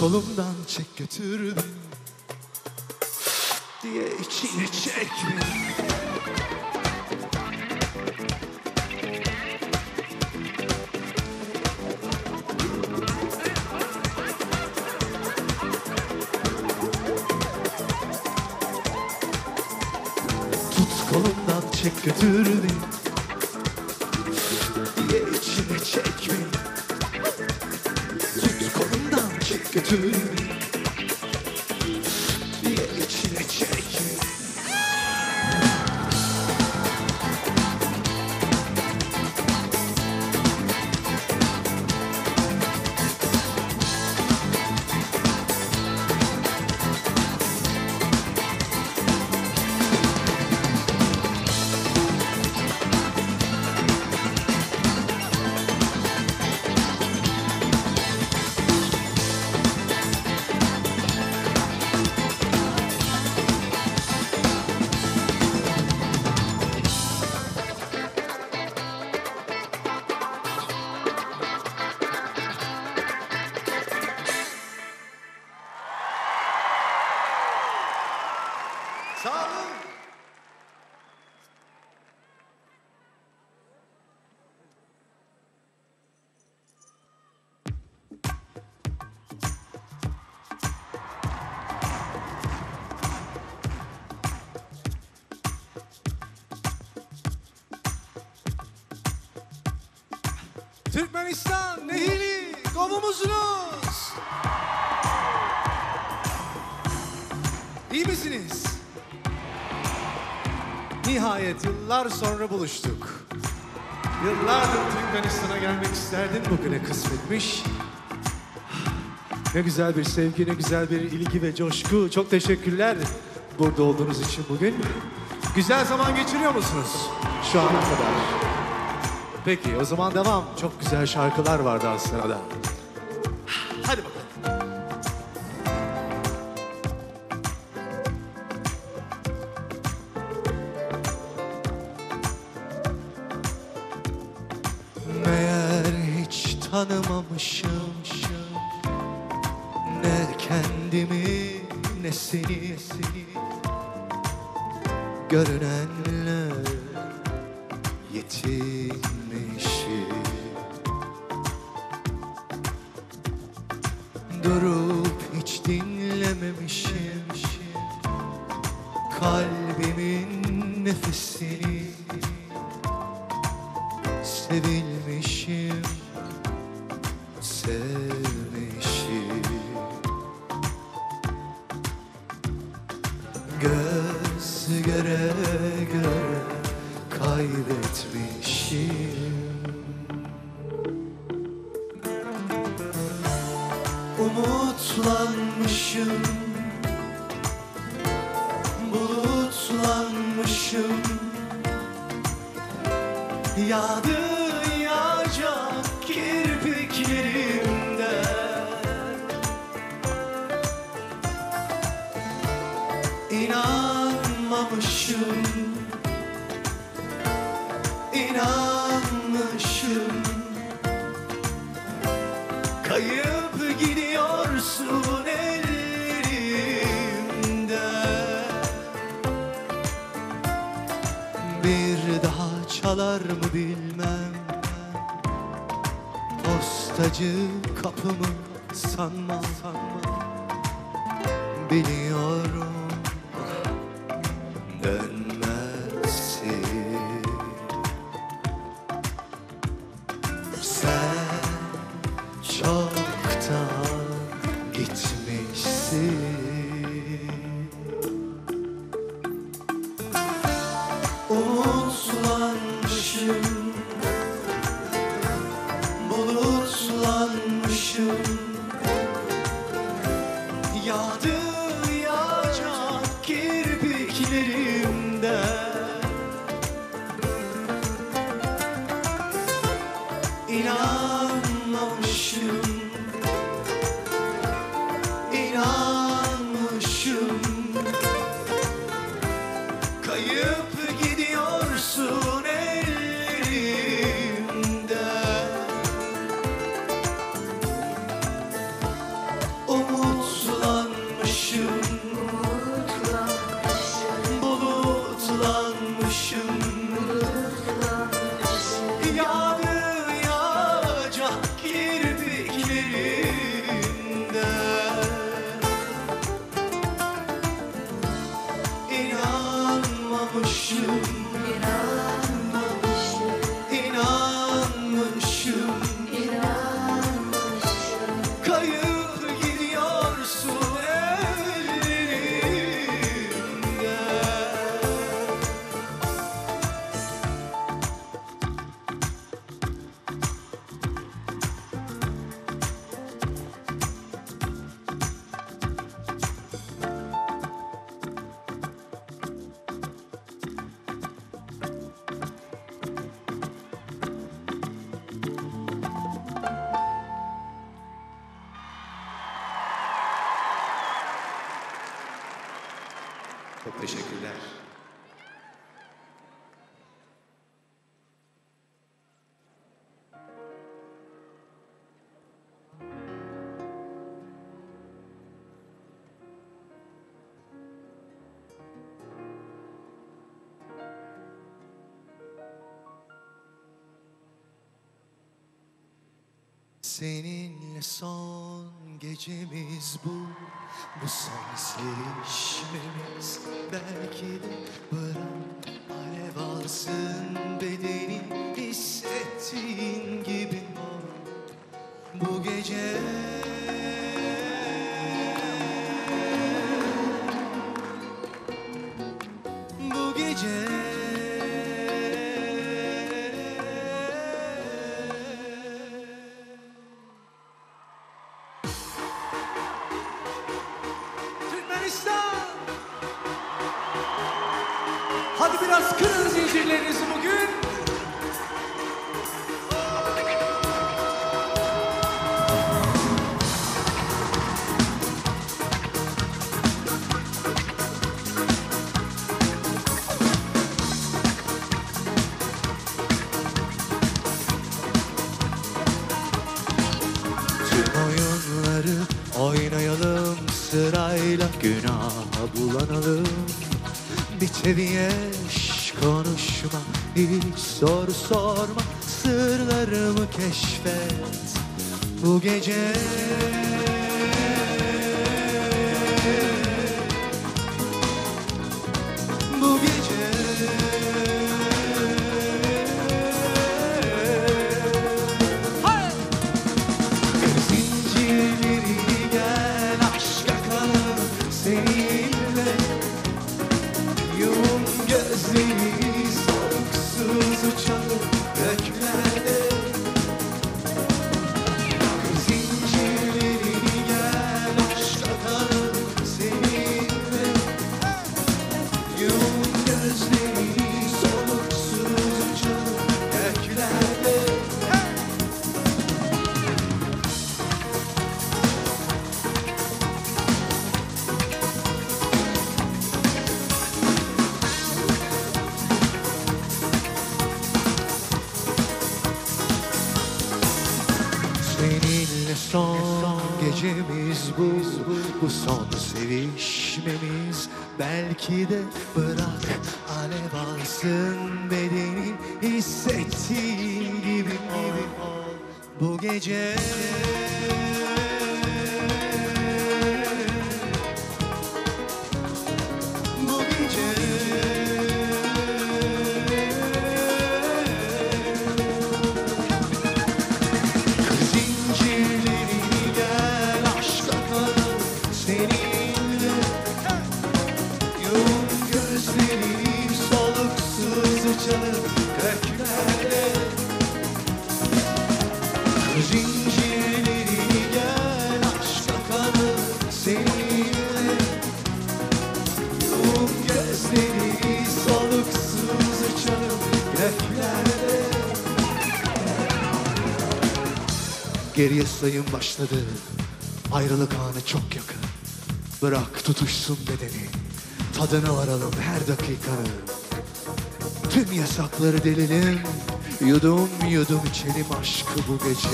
kolumdan çek götür beni diye içine çek beni. Kolumdan çek götür beni diye içine çek beni. Tut kolumdan çek götür beni diye içine çek beni. Sağ olun. Türkmenistan, Nehili, kovumuzunuz. İyi misiniz? Nihayet yıllar sonra buluştuk. Yıllardır Türkmenistan'a gelmek isterdim, bugüne kısmetmiş. Ne güzel bir sevgi, ne güzel bir ilgi ve coşku. Çok teşekkürler burada olduğunuz için bugün. Güzel zaman geçiriyor musunuz şu ana kadar? Peki o zaman devam. Çok güzel şarkılar var daha sırada. Hadi bakalım. Tanımamışım ne kendimi ne seni, görünenler yetinmişim. Durup hiç dinlememişim kalbimin nefesini, sevilmişim, sevmişim. Göz göre göre kaybetmişim. Umutlanmışım, bulutlanmışım. Yağdı yağacak kirpiklerimde. İnanmamışım, inanmışım. Kayıp gidiyorsun ellerimde. Bir daha çalar mı bilmem, postacı kapımı sanma, biliyorum dönmezsin. Sen çoktan gitmişsin. Umutlanmışım, bulutlanmışım. Yağdı yağacak kirpiklerimde. İnanmamışım, inanmışım. Kayıp gidiyorsun ellerimde. Teşekkürler. Seninle son gecemiz bu son sevişmemiz. Belki de bırak alev alsın bedenin, hissettiğin gibi ol bu gece. Bu gece. Hadi biraz kırın zincirlerinizi bugün. Tüm oyunları oynayalım sırayla, günaha bulanalım. Bir teviyeş konuşma, hiç soru sorma, sırlarımı keşfet bu gece. Bu gece. Hey! Zincirleri gel aşka kalın seninle. Yum gözleri soluksuz uçalım göklerde. Zincirleri gel aşka kalın seninle. Yum gözleri soluksuz uçalım göklerde. Seninle son gecemiz bu son sevişmemiz. Belki de bırak alev alsın bedenin, hissettiğin gibi ol bu gece. Bu gece. Zincirlerini gel aşka kalın seninle. Yum gözleri soluksuz uçalım göklerde. Zincirlerini gel aşka kalın seninle. Yum gözleri soluksuz uçalım göklerde. Geriye sayım başladı, ayrılık anı çok yakın. Bırak tutuşsun bedeni, tadına varalım her dakikanın. Tüm yasakları delelim, yudum yudum içelim aşkı bu gece.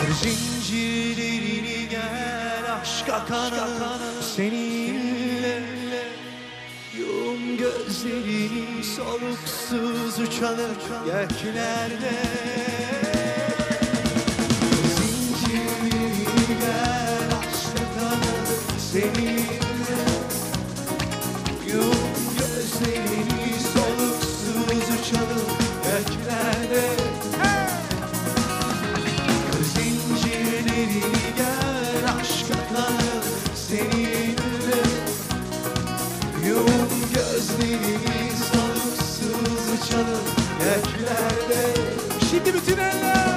Kır zincirlerini gel aşka kanalım seninle. Yum gözlerini soluksuz uçalım göklerde. Zincirlerini gel aşka kanalım seninle. Yum gözlerini soluksuz uçalım göklerde. Zincirlerini gel aşka kanalım seninle. Yum gözlerini soluksuz uçalım göklerde. Şimdi bütün eller.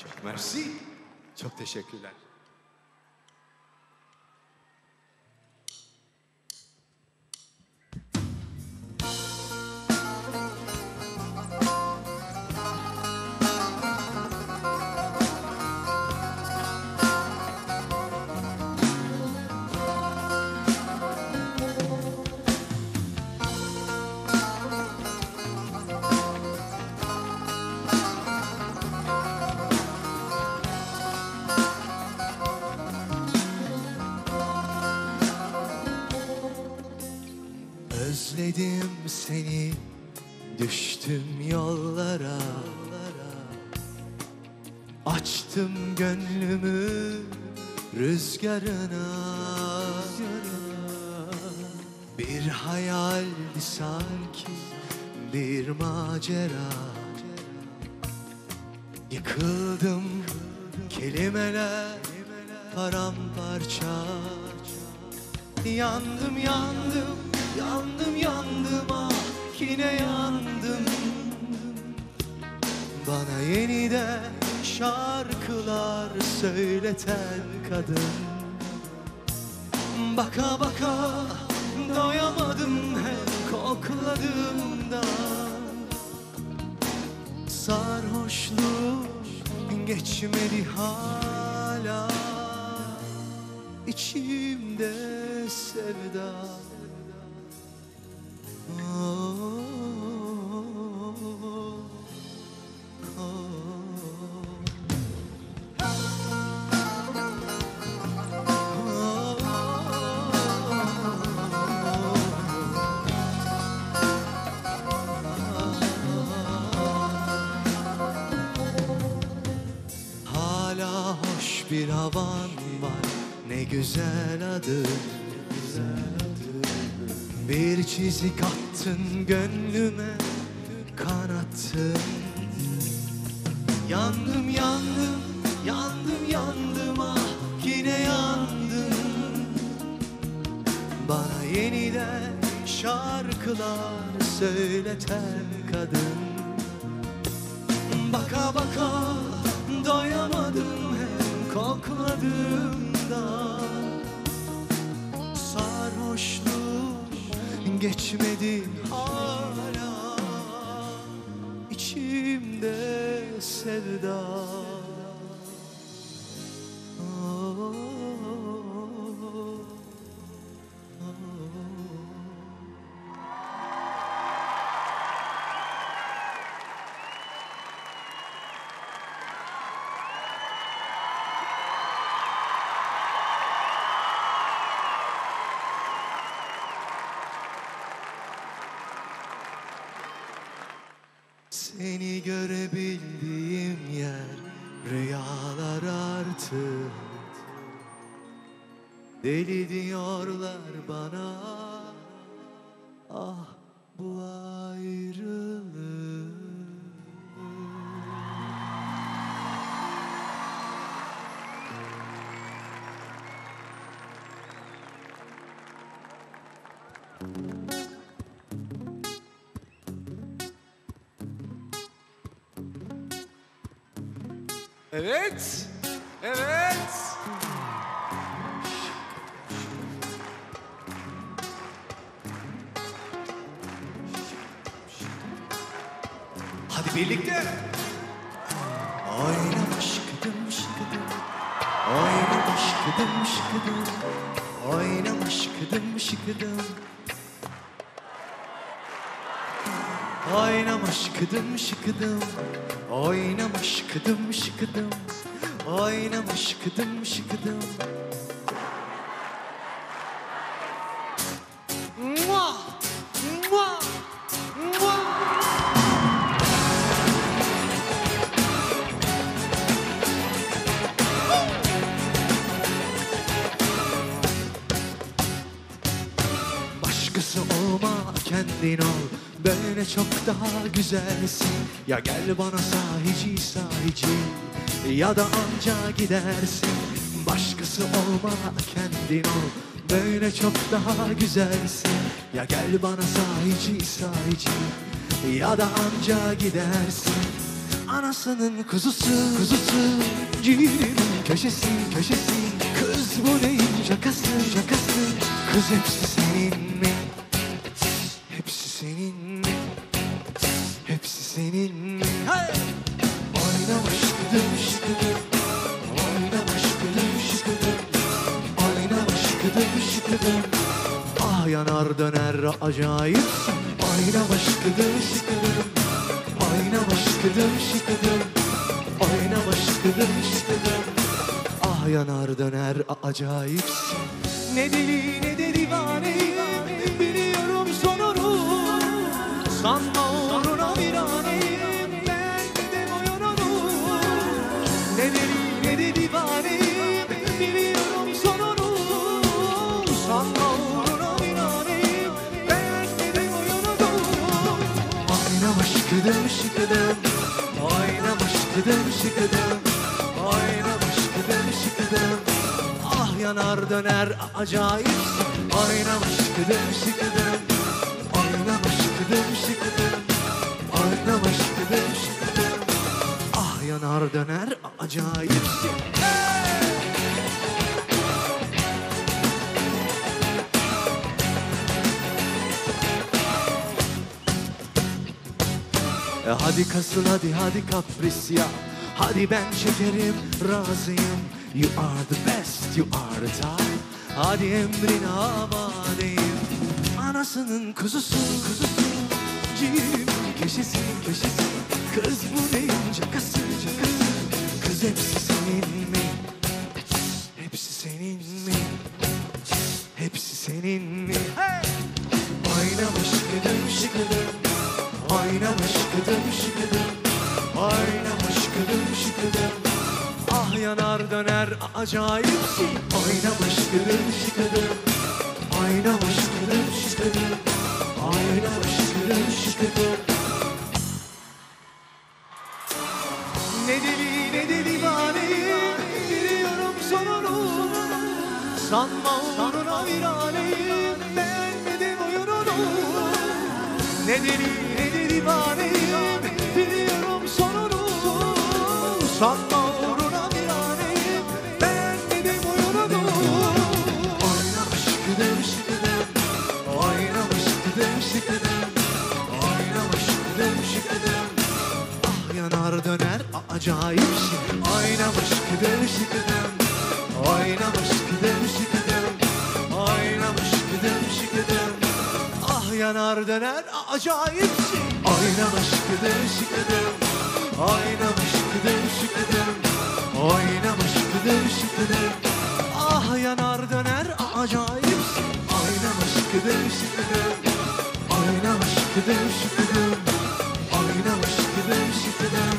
Çok mersi. Çok teşekkürler. Özledim seni, düştüm yollara, açtım gönlümü rüzgarına. Bir hayaldi sanki, bir macera. Yıkıldım, kelimeler paramparça. Yandım yandım, yandım yandım, ah yine yandım. Bana yeniden şarkılar söyleten kadın. Baka baka doyamadım hem kokladığımda. Sarhoşluğum geçmedi hala, İçimde sevda. Hala hoş bir havan var, ne güzel adı. Bir çizik attın gönlüme, kanattın. Yandım yandım, yandım yandım, ah yine yandım. Bana yeniden şarkılar söyleten kadın. Baka baka doyamadım hem kokladığımda. Sarhoşluğum geçmedi hala, İçimde sevda. Seni görebildiğim yer rüyalar artık. Deli diyorlar bana, ah bu ayrılık. Evet, evet. Hadi birlikte. Oynama şıkıdım şıkıdım, oynama şıkıdım şıkıdım, oynama şıkıdım şıkıdım. Oynama şıkıdım şıkıdım, oynama şıkıdım şıkıdım, oynama şıkıdım şıkıdım. Mua! Mua! Mua! Başkası olma, kendin ol. Böyle çok daha güzelsin. Ya gel bana sahici sahici, ya da anca gidersin. Başkası olma, kendin ol. Böyle çok daha güzelsin. Ya gel bana sahici sahici, ya da anca gidersin. Anasının kuzusu, ciğerimin köşesi, kız bu neyin şakası, kız hepsi senin mi? Hepsi senin mi? Hepsi senin mi? Hey! Oynamış gıdım şıkıdım, oynamış gıdım şıkıdım, oynamış gıdım şıkıdım. Ah yanar döner acayipsin. Oynamış gıdım şıkıdım, oynamış gıdım şıkıdım, oynamış gıdım şıkıdım. Ah yanar döner acayipsin. Ne deli ne de divaneyim, biliyorum sonunu. Sanma uğruna viraneyim, ben de oyununu. Ne deli ne de divaneyim, biliyorum sonunu. Sanma uğruna viraneyim, ben de oyununu. Oynamış gıdım şıkıdım, oynamış gıdım şıkıdım, oynamış gıdım şıkıdım. Ah yanar döner acayipsin. Oynamış gıdım şıkıdım, oynamış gıdım şıkıdım, oynamış gıdım şıkıdım. Ah yanar döner acayipsin. Hadi kasıl hadi kapris ya. Hadi ben şekerim razıyım. You are the best, you are the top. Hadi emrine amadeyim. Anasının kuzusu, ciğerimin köşesi, kız bu neyin şakası, kız hepsi senin mi? Hepsi senin mi? Hepsi senin mi? Hey! Oynamış gıdım şıkıdım, oynamış gıdım şıkıdım, oynamış gıdım şıkıdım. Ah yanar döner acayipsin. Oynamış gıdım şıkıdım, oynamış gıdım şıkıdım, oynamış gıdım şıkıdım. Ne deli ne de divaneyim, biliyorum sonunu. Sanma uğruna viraneyim, beğenmedim oyununu. Ne deli ne de divaneyim, biliyorum sonunu. Sanma uğruna viraneyim, beğenmedim oyununu. Oynamış gıdım şıkıdım, oynamış gıdım şıkıdım, oynamış gıdım şıkıdım. Ah yanar döner acayipsin. Oynamış gıdım şıkıdım, oynamış gıdım şıkıdım, oynamış gıdım şıkıdım. Ah yanar döner acayipsin. Oynamış gıdım şıkıdım, oynamış gıdım şıkıdım, oynamış gıdım şıkıdım. Ah yanar döner acayipsin. Oynamış gıdım şıkıdım, oynamış gıdım şıkıdım, oynamış gıdım şıkıdım.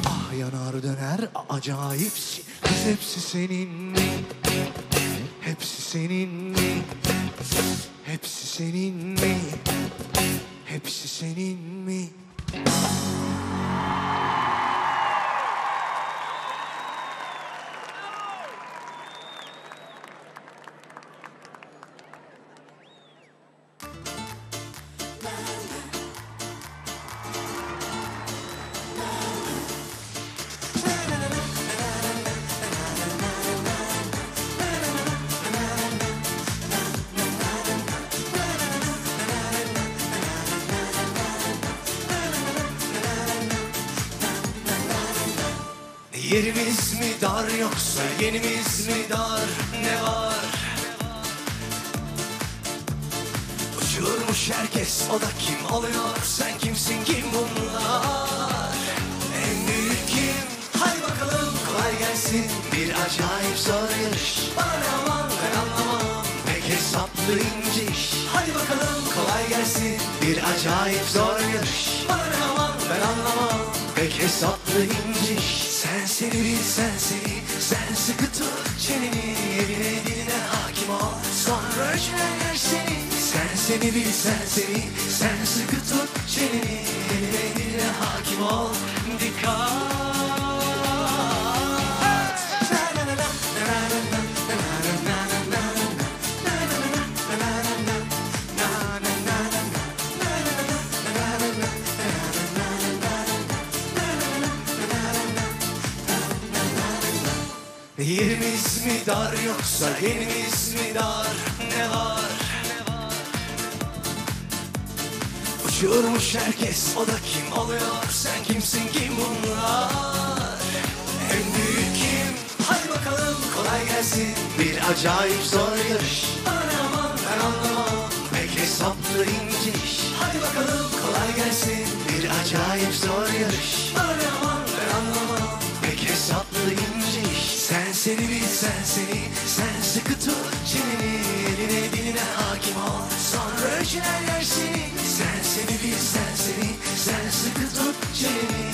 Ah yanar döner acayipsin. Kız hepsi senin mi? Hepsi senin mi? Hepsi senin mi? Hepsi senin mi? Yerimiz mi dar yoksa yenimiz mi dar, ne var? Uçurmuş herkes, o da kim oluyor? Sen kimsin, kim bunlar? En büyük kim? Hadi bakalım kolay gelsin. Bir acayip zor yarış. Bana ne aman ben anlamam, pek hesaplı ince iş. Hadi bakalım kolay gelsin. Bir acayip zor yarış. Bana ne aman ben anlamam, pek hesaplı ince iş. Sen seni bil, sen seni, sen sıkı tut çeneni, eline diline hakim ol, sonra öçler seni. Sen seni bil, sen seni, sen sıkı tut çeneni, eline diline hakim ol, dikkat. Yerimiz mi dar yoksa yerimiz mi dar? Ne var? Uçurmuş herkes, o da kim oluyor? Sen kimsin, kim bunlar? En büyük kim? Hadi bakalım kolay gelsin. Bir acayip zor yarış. Aman ben anlamam. Pek hesaplı ince iş. Hadi bakalım kolay gelsin. Bir acayip zor yarış. Aman ben anlamam. Pek hesaplı ince iş. Sen seni bil, sen seni. Sen sıkı tut çeneni. Eline diline hakim ol. Sonra ölçüler yer seni. Sen seni bil, sen seni. Sen sıkı tut çeneni.